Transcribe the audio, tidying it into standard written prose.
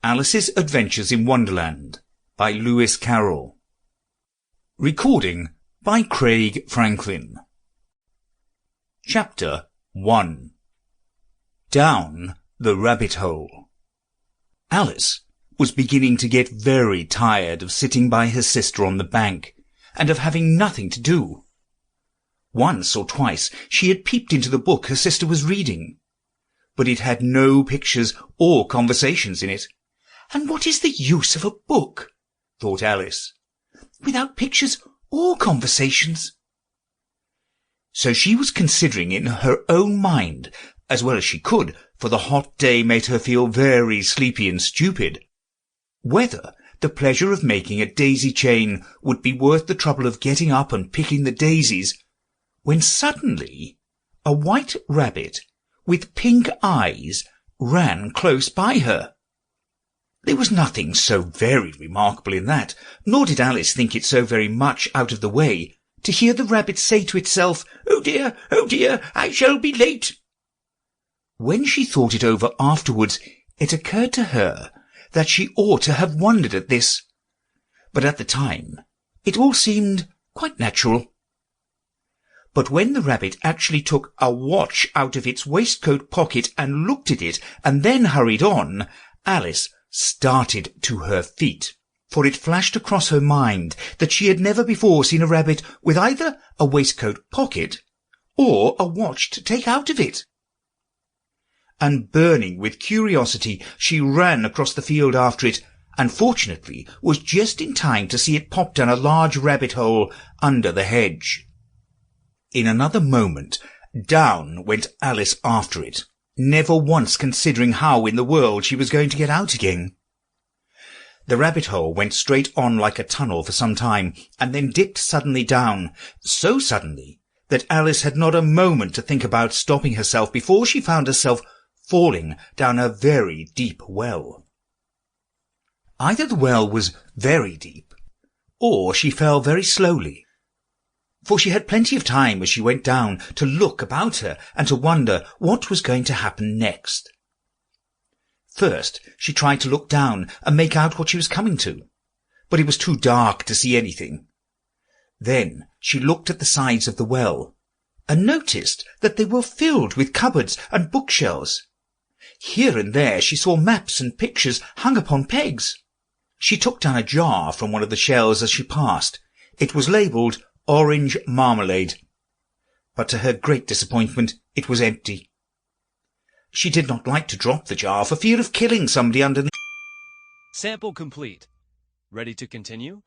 Alice's Adventures in Wonderland by Lewis Carroll. Recording by Craig Franklin. Chapter 1. Down the Rabbit Hole. Alice was beginning to get very tired of sitting by her sister on the bank and of having nothing to do. Once or twice she had peeped into the book her sister was reading, but it had no pictures or conversations in it. And what is the use of a book, thought Alice, without pictures or conversations? So she was considering in her own mind, as well as she could, for the hot day made her feel very sleepy and stupid, whether the pleasure of making a daisy chain would be worth the trouble of getting up and picking the daisies, when suddenly a white rabbit with pink eyes ran close by her. There was nothing so very remarkable in that, nor did Alice think it so very much out of the way to hear the rabbit say to itself, oh dear, I shall be late." When she thought it over afterwards, it occurred to her that she ought to have wondered at this, but at the time it all seemed quite natural. But when the rabbit actually took a watch out of its waistcoat pocket and looked at it and then hurried on, Alice started to her feet, for it flashed across her mind that she had never before seen a rabbit with either a waistcoat pocket or a watch to take out of it. And burning with curiosity, she ran across the field after it, and fortunately was just in time to see it pop down a large rabbit hole under the hedge. In another moment, down went Alice after it, never once considering how in the world she was going to get out again. The rabbit hole went straight on like a tunnel for some time, and then dipped suddenly down, so suddenly that Alice had not a moment to think about stopping herself before she found herself falling down a very deep well. Either the well was very deep, or she fell very slowly, for she had plenty of time as she went down to look about her and to wonder what was going to happen next. First she tried to look down and make out what she was coming to, but it was too dark to see anything. Then she looked at the sides of the well, and noticed that they were filled with cupboards and bookshelves. Here and there she saw maps and pictures hung upon pegs. She took down a jar from one of the shelves as she passed. It was labelled Orange Marmalade, but to her great disappointment it was empty. She did not like to drop the jar for fear of killing somebody underneath. Sample complete. Ready to continue?